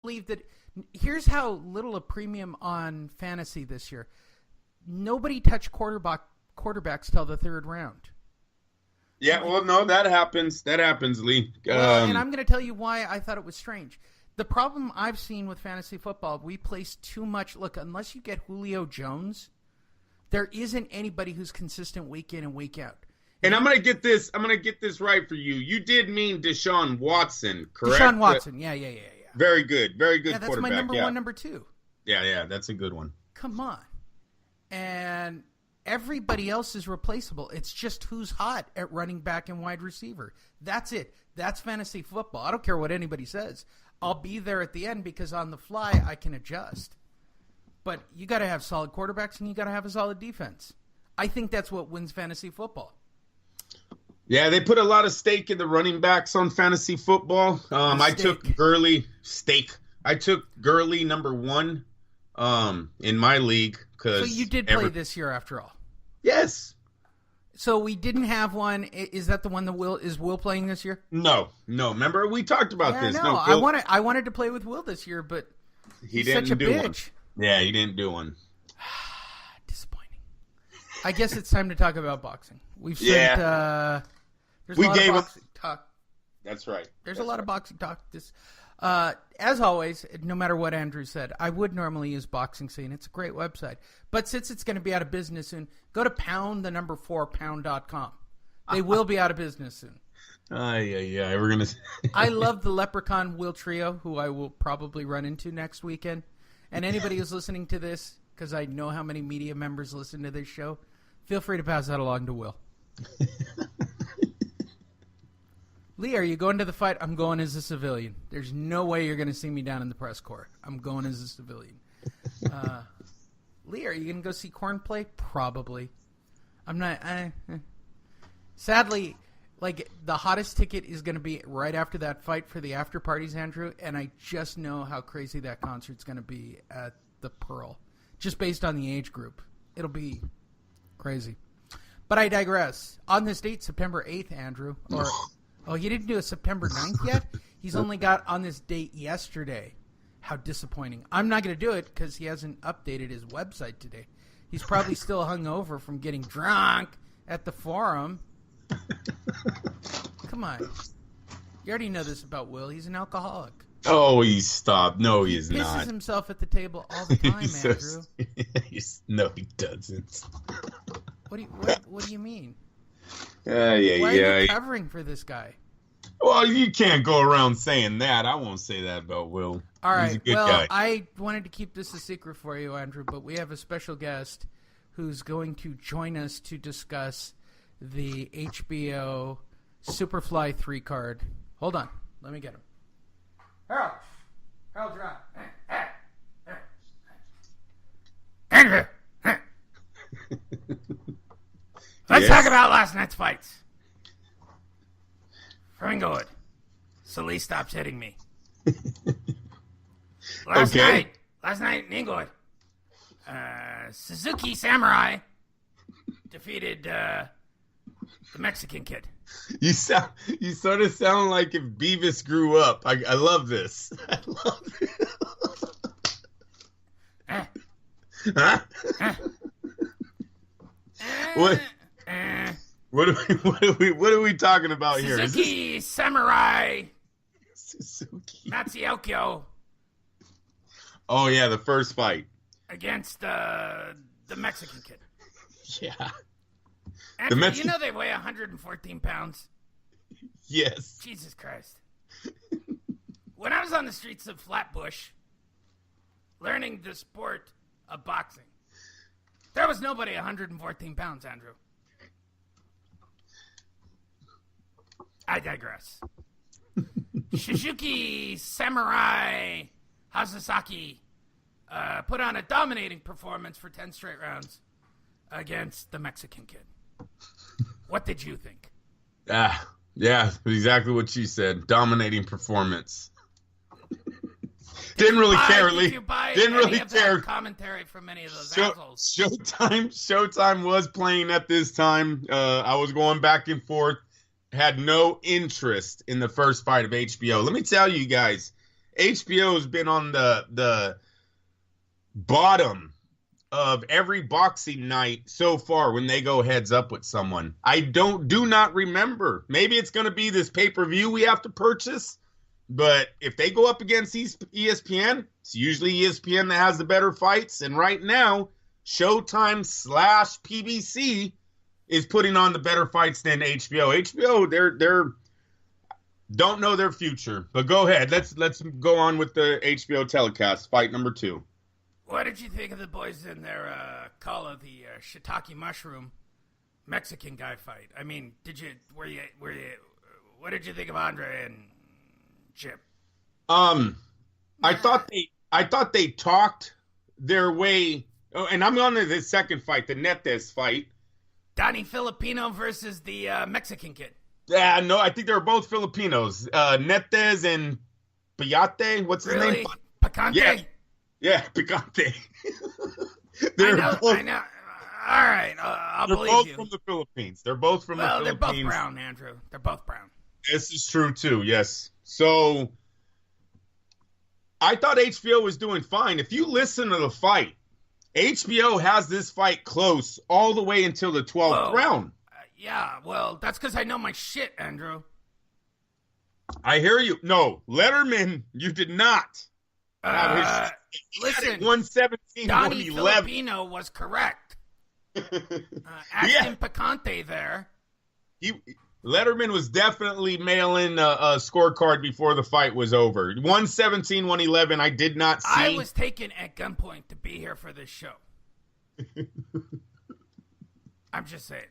believe that. Here's how little a premium on fantasy this year. Nobody touched quarterbacks till the third round. Yeah, well, no, that happens. That happens, Lee. Well, and I'm going to tell you why I thought it was strange. The problem I've seen with fantasy football, we place too much. Look, unless you get Julio Jones, there isn't anybody who's consistent week in and week out. And I'm gonna get this right for you. You did mean Deshaun Watson, correct? Deshaun Watson, yeah. Very good Yeah, that's quarterback. my number one, number two. Yeah, that's a good one. Come on. And everybody else is replaceable. It's just who's hot at running back and wide receiver. That's it. That's fantasy football. I don't care what anybody says. I'll be there at the end because on the fly I can adjust. But you got to have solid quarterbacks and you got to have a solid defense. I think that's what wins fantasy football. Yeah, they put a lot of stake in the running backs on fantasy football. I took Gurley number one in my league. So you did play this year after all? Yes. So we didn't have one. Is that the one that Will playing this year? No. Remember, we talked about this. No, I wanted to play with Will this year, but he didn't such a do bitch. One. Yeah, he didn't do one. Disappointing. I guess it's time to talk about boxing. We've spent, there's a lot of boxing talk. That's right. There's a lot of boxing talk. As always, no matter what Andrew said, I would normally use Boxing Scene. It's a great website. But since it's going to be out of business soon, go to pound4pound.com. They will be out of business soon. Yeah. We're going to. I love the Leprechaun Will Trio, who I will probably run into next weekend. And anybody who's listening to this, because I know how many media members listen to this show, feel free to pass that along to Will. Lee, are you going to the fight? I'm going as a civilian. There's no way you're going to see me down in the press corps. I'm going as a civilian. Lee, are you going to go see Korn play? Probably. I'm not. Sadly, like, the hottest ticket is going to be right after that fight for the after parties, Andrew, and I just know how crazy that concert's going to be at the Pearl, just based on the age group. It'll be crazy. But I digress. On this date, September 8th, Andrew, Oh, he didn't do a September 9th yet? He's only got on this date yesterday. How disappointing. I'm not going to do it because he hasn't updated his website today. He's probably still hungover from getting drunk at the forum. Come on. You already know this about Will. He's an alcoholic. Oh, he stopped. No, he's not. He pisses himself at the table all the time, Andrew. No, he doesn't. What do you mean? Yeah. Why are you covering for this guy? Well, you can't go around saying that. I won't say that about Will. All right. He's a good guy. I wanted to keep this a secret for you, Andrew, but we have a special guest who's going to join us to discuss the HBO Superfly 3 card. Hold on. Let me get him. Harold, you're on. Andrew. Let's talk about last night's fights. From Inglewood. So Lee stops hitting me. Last night in Inglewood, Suzuki Samurai defeated the Mexican kid. You sort of sound like if Beavis grew up. I love this. I love it. Huh? What are we talking about here? Suzuki Samurai Matsuokyo. Oh yeah, the first fight against the Mexican kid. Yeah. Andrew, you know they weigh 114 pounds? Yes. Jesus Christ. When I was on the streets of Flatbush learning the sport of boxing, there was nobody 114 pounds, Andrew. I digress. Suzuki Samurai Hasasaki put on a dominating performance for 10 straight rounds against the Mexican kid. What did you think? Yeah, exactly what you said. Dominating performance. Didn't really care, Lee. Didn't really care. Commentary from any of those assholes. Showtime was playing at this time. I was going back and forth. Had no interest in the first fight of HBO. Let me tell you guys, HBO has been on the bottom of every boxing night so far when they go heads up with someone. I do not remember. Maybe it's going to be this pay-per-view we have to purchase, but if they go up against ESPN, it's usually ESPN that has the better fights, and right now, Showtime/PBC is putting on the better fights than HBO. HBO, they're don't know their future. But go ahead. Let's go on with the HBO telecast. Fight number 2. What did you think of the boys in their call of the shiitake mushroom Mexican guy fight? I mean, what did you think of Andre and Chip? I thought they talked their way. Oh, and I'm on to the second fight, the Netes fight. Donnie Filipino versus the Mexican kid. Yeah, no, I think they were both Filipinos. Netes and Payate. What's his name? Picante? Yeah, Picante. I know. All right, I'll believe you. They're both from the Philippines. They're both from the Philippines. They're both brown, Andrew. They're both brown. This is true, too, yes. So, I thought HBO was doing fine. If you listen to the fight, HBO has this fight close all the way until the 12th round. Yeah, well, that's because I know my shit, Andrew. I hear you. No, Lederman, you did not. Listen, 117, Donnie 111. Filipino was correct. Ashton Picante there. Letterman was definitely mailing a scorecard before the fight was over. 117, 111, I did not see. I was taken at gunpoint to be here for this show. I'm just saying.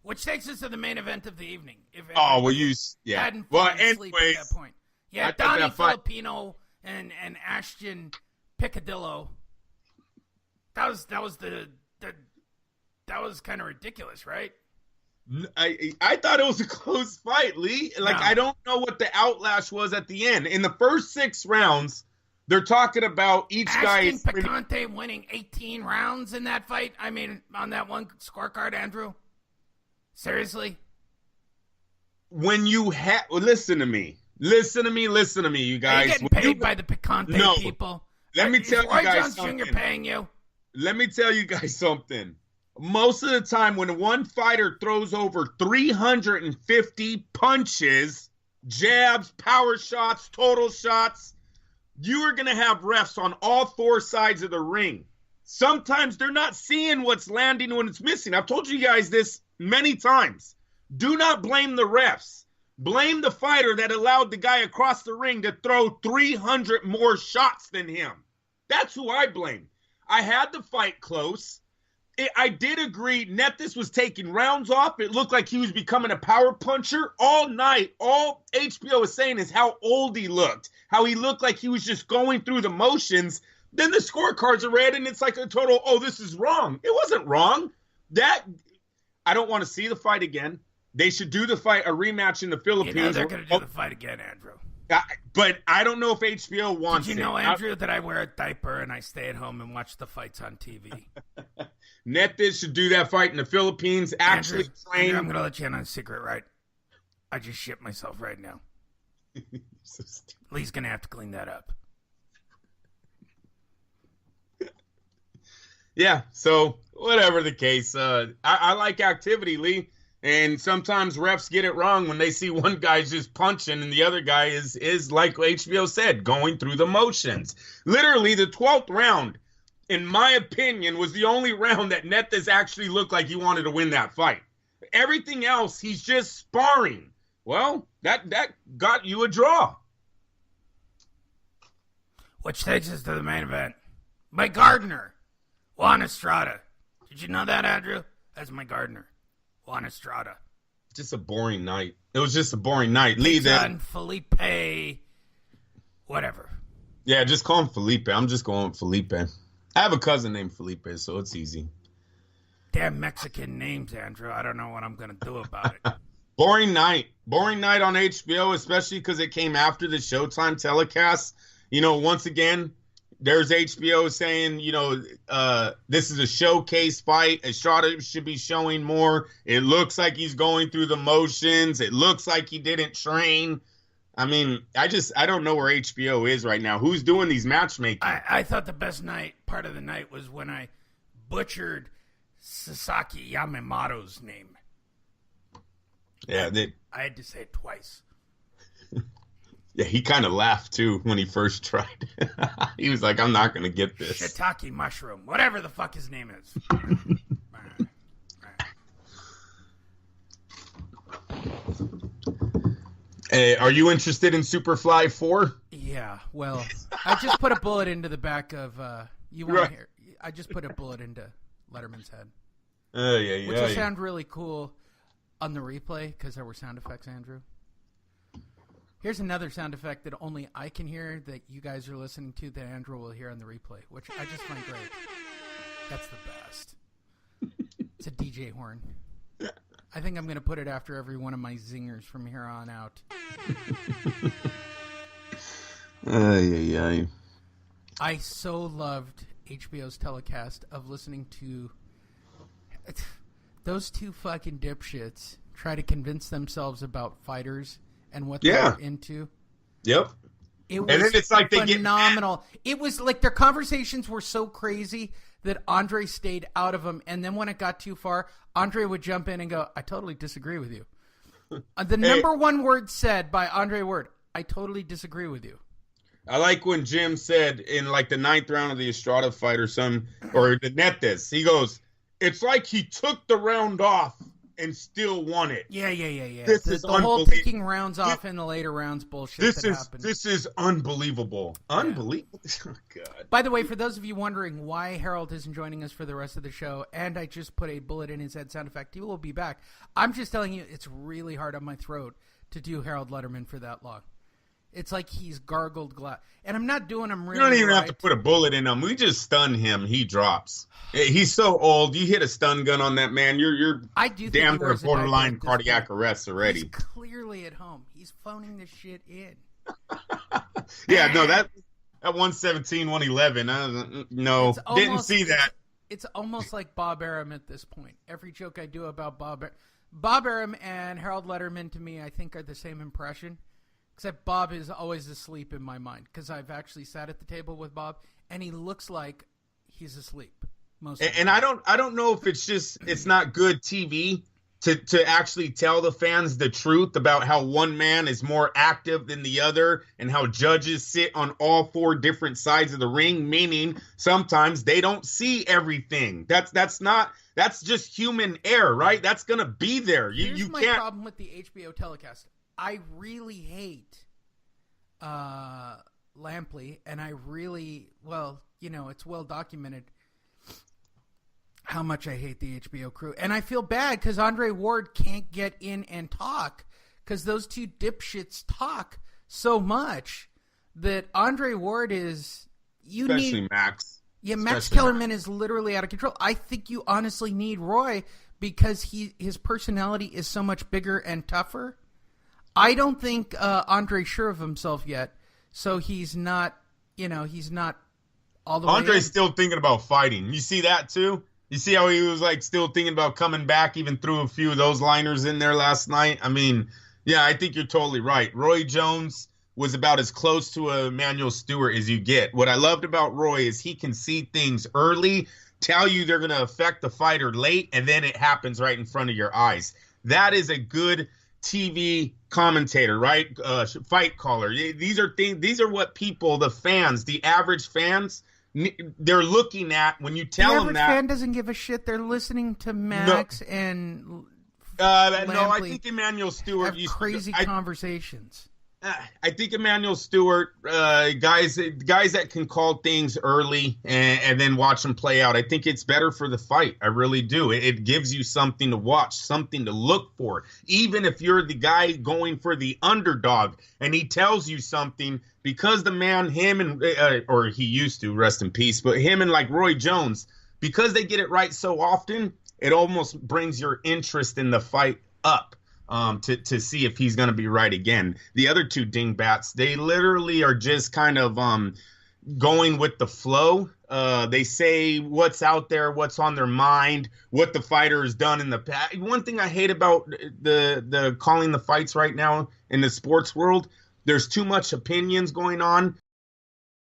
Which takes us to the main event of the evening. Anyways. At that point. Yeah, Donnie Filipino and Ashton Picadillo. That was kind of ridiculous, right? I thought it was a close fight, Lee. I don't know what the outlash was at the end. In the first 6 rounds, they're talking about each guy. Ashton Picante winning 18 rounds in that fight. I mean, on that one scorecard, Andrew. Seriously? When you listen to me, you guys. Are you getting paid by the Picante people? Let me tell you Roy guys Jones something. Jr. paying you? Let me tell you guys something. Most of the time when one fighter throws over 350 punches, jabs, power shots, total shots, you are going to have refs on all 4 sides of the ring. Sometimes they're not seeing what's landing when it's missing. I've told you guys this many times. Do not blame the refs. Blame the fighter that allowed the guy across the ring to throw 300 more shots than him. That's who I blame. I had the fight close. I did agree Netes was taking rounds off. It looked like he was becoming a power puncher all night. All HBO was saying is how old he looked, how he looked like he was just going through the motions. Then the scorecards are read, and it's like a total, this is wrong. It wasn't wrong. I don't want to see the fight again. They should do the fight, a rematch in the Philippines. They're going to do the fight again, Andrew. But I don't know if HBO wants it. Did you know, Andrew, that I wear a diaper and I stay at home and watch the fights on TV? Netes should do that fight in the Philippines. Actually train. Andrew, I'm going to let you in on a secret, right? I just shit myself right now. So Lee's going to have to clean that up. Yeah, so whatever the case, I like activity, Lee. And sometimes refs get it wrong when they see one guy's just punching and the other guy is like HBO said, going through the motions. Literally, the 12th round, in my opinion, was the only round that Netes actually looked like he wanted to win that fight. Everything else, he's just sparring. Well, that got you a draw. Which takes us to the main event. My gardener, Juan Estrada. Did you know that, Andrew? That's my gardener. Juan Estrada. Just a boring night. It was just a boring night. Lee, then Felipe, whatever. Yeah, just call him Felipe. I'm just going with Felipe. I have a cousin named Felipe, so it's easy. Damn Mexican names, Andrew. I don't know what I'm going to do about it. Boring night. Boring night on HBO, especially because it came after the Showtime telecast. Once again, there's HBO saying, this is a showcase fight. Estrada should be showing more. It looks like he's going through the motions. It looks like he didn't train. I mean, I don't know where HBO is right now. Who's doing these matchmaking? I thought the best part of the night was when I butchered Sasaki Yamamoto's name. Yeah, I had to say it twice. Yeah, he kind of laughed too when he first tried. He was like, "I'm not gonna get this." Shiitake mushroom, whatever the fuck his name is. Hey, are you interested in Superfly 4? Yeah, well, I just put a bullet into the back of you want to hear? I just put a bullet into Letterman's head. Yeah. Which will sound really cool on the replay because there were sound effects, Andrew. Here's another sound effect that only I can hear that you guys are listening to that Andrew will hear on the replay, which I just find great. That's the best. It's a DJ horn. I think I'm going to put it after every one of my zingers from here on out. I so loved HBO's telecast of listening to those two fucking dipshits try to convince themselves about fighters and what they're into. Yep. It was, and then it's like phenomenal. It was like their conversations were so crazy that Andre stayed out of them. And then when it got too far, Andre would jump in and go, "I totally disagree with you." The number one word said by Andre Ward, "I totally disagree with you." I like when Jim said in like the 9th round of the Estrada fight or the Netes, he goes, "It's like he took the round off and still won it." Yeah. This is the whole taking rounds off in the later rounds bullshit happened. This is unbelievable. Unbelievable. Oh, God. By the way, for those of you wondering why Harold isn't joining us for the rest of the show, and I just put a bullet in his head sound effect, he will be back. I'm just telling you, it's really hard on my throat to do Harold Letterman for that long. It's like he's gargled glass. And I'm not doing him really. You don't even have to put a bullet in him. We just stun him. He drops. He's so old. You hit a stun gun on that man, you're damn near borderline cardiac arrest already. He's clearly at home. He's phoning this shit in. Yeah, no, that 117, 111. No, didn't see that. It's almost like Bob Arum at this point. Every joke I do about Bob Arum and Harold Letterman to me, I think, are the same impression. Except Bob is always asleep in my mind because I've actually sat at the table with Bob and he looks like he's asleep most of the time. I don't know if it's not good TV to actually tell the fans the truth about how one man is more active than the other and how judges sit on all 4 different sides of the ring, meaning sometimes they don't see everything. That's just human error, right? That's gonna be there. Here's my problem with the HBO telecast. I really hate Lampley, and I really, it's well documented how much I hate the HBO crew. And I feel bad because Andre Ward can't get in and talk because those two dipshits talk so much that Andre Ward is... Especially Max. Yeah, Max Kellerman is literally out of control. I think you honestly need Roy because his personality is so much bigger and tougher. I don't think Andre's sure of himself yet, so he's not all the way Andre's still thinking about fighting. You see that too? You see how he was like still thinking about coming back, even threw a few of those liners in there last night? I mean, yeah, I think you're totally right. Roy Jones was about as close to a Emmanuel Stewart as you get. What I loved about Roy is he can see things early, tell you they're going to affect the fighter late, and then it happens right in front of your eyes. That is a good TV commentator, right? Fight caller. These are what people, the fans, the average fans, they're looking at when you tell them that. The average fan doesn't give a shit. They're listeing to Max and I think Emmanuel Stewart have crazy conversations. I think Emmanuel Stewart, guys that can call things early and then watch them play out. I think it's better for the fight. I really do. It gives you something to watch, something to look for. Even if you're the guy going for the underdog and he tells you something, because the man, him and or he used to, rest in peace, but him and like Roy Jones, because they get it right so often, it almost brings your interest in the fight up. To see if he's going to be right again. The other two dingbats, they literally are just kind of going with the flow. They say what's out there, what's on their mind, what the fighter has done in the past. One thing I hate about the calling the fights right now in the sports world, There's too much opinions going on